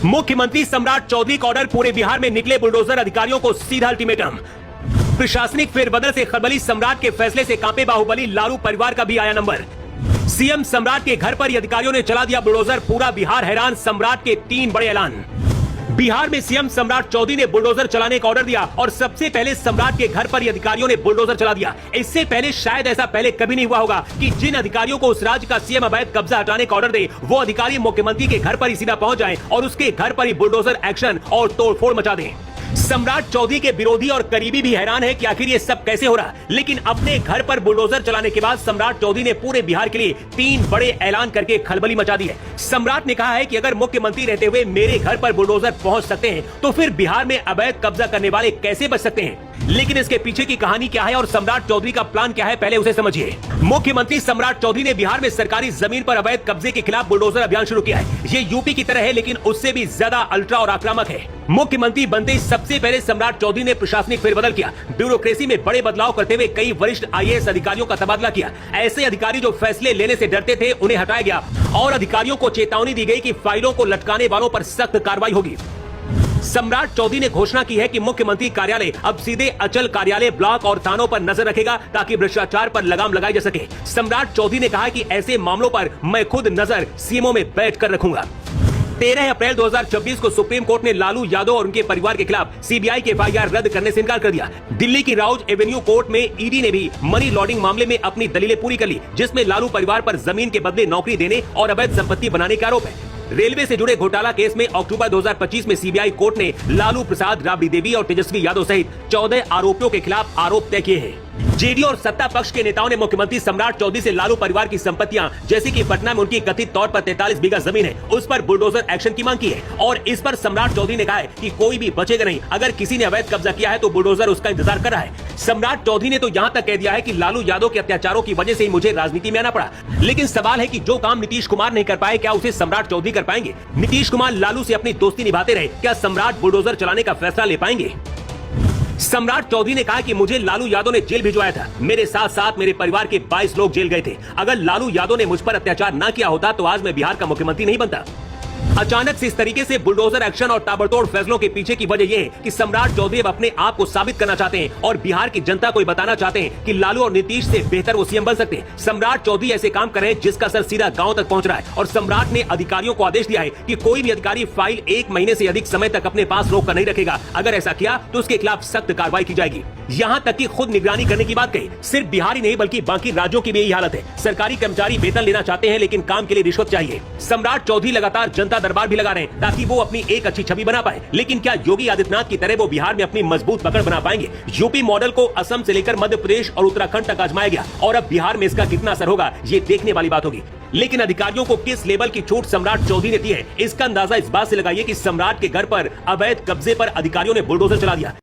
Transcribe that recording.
मुख्यमंत्री सम्राट चौधरी का ऑर्डर, पूरे बिहार में निकले बुलडोजर अधिकारियों को सीधा अल्टीमेटम। प्रशासनिक फेरबदल से खलबली, सम्राट के फैसले से कांपे बाहुबली लालू परिवार का भी आया नंबर। सीएम सम्राट के घर पर ही अधिकारियों ने चला दिया बुलडोजर, पूरा बिहार हैरान, सम्राट के 3 बड़े ऐलान। बिहार में सीएम सम्राट चौधरी ने बुलडोजर चलाने का ऑर्डर दिया और सबसे पहले सम्राट के घर पर ही अधिकारियों ने बुलडोजर चला दिया। इससे पहले शायद ऐसा पहले कभी नहीं हुआ होगा कि जिन अधिकारियों को उस राज्य का सीएम अवैध कब्जा हटाने का ऑर्डर दे, वो अधिकारी मुख्यमंत्री के घर पर ही सीधा पहुंच जाएं और उसके घर पर ही बुलडोजर एक्शन और तोड़फोड़ मचा दें। सम्राट चौधरी के विरोधी और करीबी भी हैरान है कि आखिर ये सब कैसे हो रहा। लेकिन अपने घर पर बुलडोजर चलाने के बाद सम्राट चौधरी ने पूरे बिहार के लिए 3 बड़े ऐलान करके खलबली मचा दी है। सम्राट ने कहा है कि अगर मुख्यमंत्री रहते हुए मेरे घर पर बुलडोजर पहुंच सकते हैं तो फिर बिहार में अवैध कब्जा करने वाले कैसे बच सकते हैं। लेकिन इसके पीछे की कहानी क्या है और सम्राट चौधरी का प्लान क्या है, पहले उसे समझिए। मुख्यमंत्री सम्राट चौधरी ने बिहार में सरकारी जमीन पर अवैध कब्जे के खिलाफ बुलडोजर अभियान शुरू किया है। ये यूपी की तरह है लेकिन उससे भी ज्यादा अल्ट्रा और आक्रामक है। मुख्यमंत्री बनते ही सबसे पहले सम्राट चौधरी ने प्रशासनिक फेरबदल किया, ब्यूरोक्रेसी में बड़े बदलाव करते हुए कई वरिष्ठ आईएएस अधिकारियों का तबादला किया। ऐसे अधिकारी जो फैसले लेने से डरते थे उन्हें हटाया गया और अधिकारियों को चेतावनी दी गई कि फाइलों को लटकाने वालों पर सख्त कार्रवाई होगी। सम्राट चौधरी ने घोषणा की है कि मुख्यमंत्री कार्यालय अब सीधे अचल कार्यालय, ब्लॉक और थानों पर नजर रखेगा ताकि भ्रष्टाचार पर लगाम लगाई जा सके। सम्राट चौधरी ने कहा कि ऐसे मामलों पर मैं खुद नजर सीएमओ में बैठकर रखूंगा। 13 अप्रैल 2024 को सुप्रीम कोर्ट ने लालू यादव और उनके परिवार के खिलाफ सीबीआई के एफआईआर रद्द करने से इनकार कर दिया। दिल्ली की राउज एवेन्यू कोर्ट में ईडी ने भी मनी लॉन्ड्रिंग मामले में अपनी दलीलें पूरी कर ली, जिसमें लालू परिवार पर जमीन के बदले नौकरी देने और अवैध संपत्ति बनाने का आरोप है। रेलवे से जुड़े घोटाला केस में अक्टूबर 2025 में सीबीआई कोर्ट ने लालू प्रसाद, राबड़ी देवी और तेजस्वी यादव सहित 14 आरोपियों के खिलाफ आरोप तय किए हैं। जेडीयू और सत्ता पक्ष के नेताओं ने मुख्यमंत्री सम्राट चौधरी से लालू परिवार की संपत्तियां, जैसे कि पटना में उनकी कथित तौर पर 43 बीघा जमीन है, उस पर बुलडोजर एक्शन की मांग की है। और इस पर सम्राट चौधरी ने कहा है कि कोई भी बचेगा नहीं, अगर किसी ने अवैध कब्जा किया है तो बुलडोजर उसका इंतजार कर रहा है। सम्राट चौधरी ने तो यहाँ तक कह दिया है कि लालू यादव के अत्याचारों की वजह से ही मुझे राजनीति में आना पड़ा। लेकिन सवाल है कि जो काम नीतीश कुमार नहीं कर पाए, क्या उसे सम्राट चौधरी कर पाएंगे? नीतीश कुमार लालू से अपनी दोस्ती निभाते रहे, क्या सम्राट बुलडोजर चलाने का फैसला ले पाएंगे? सम्राट चौधरी ने कहा कि मुझे लालू यादव ने जेल भिजवाया था, मेरे साथ साथ मेरे परिवार के 22 लोग जेल गए थे। अगर लालू यादव ने मुझ पर अत्याचार ना किया होता तो आज मैं बिहार का मुख्यमंत्री नहीं बनता। अचानक से इस तरीके से बुलडोजर एक्शन और ताबड़तोड़ फैसलों के पीछे की वजह यह है कि सम्राट चौधरी अब अपने आप को साबित करना चाहते हैं और बिहार की जनता को बताना चाहते हैं कि लालू और नीतीश से बेहतर वो सीएम बन सकते हैं। सम्राट चौधरी ऐसे काम कर रहे हैं जिसका असर सीधा गांव तक पहुंच रहा है और सम्राट ने अधिकारियों को आदेश दिया है कि कोई भी अधिकारी फाइल 1 महीने से अधिक समय तक अपने पास रोक कर नहीं रखेगा। अगर ऐसा किया तो उसके खिलाफ सख्त कार्रवाई की जाएगी। यहाँ तक कि खुद निगरानी करने की बात कही। सिर्फ बिहार ही नहीं बल्कि बाकी राज्यों की भी यही हालत है। सरकारी कर्मचारी वेतन लेना चाहते हैं लेकिन काम के लिए रिश्वत चाहिए। सम्राट चौधरी लगातार जनता दरबार भी लगा रहे हैं ताकि वो अपनी एक अच्छी छवि बना पाए। लेकिन क्या योगी आदित्यनाथ की तरह वो बिहार में अपनी मजबूत पकड़ बना पाएंगे? यूपी मॉडल को असम से लेकर मध्य प्रदेश और उत्तराखंड तक आजमाया गया और अब बिहार में इसका कितना असर होगा ये देखने वाली बात होगी। लेकिन अधिकारियों को किस लेवल की छूट सम्राट चौधरी ने दी है, इसका अंदाजा इस बात से लगाइए कि सम्राट के घर पर अवैध कब्जे पर अधिकारियों ने बुलडोजर चला दिया।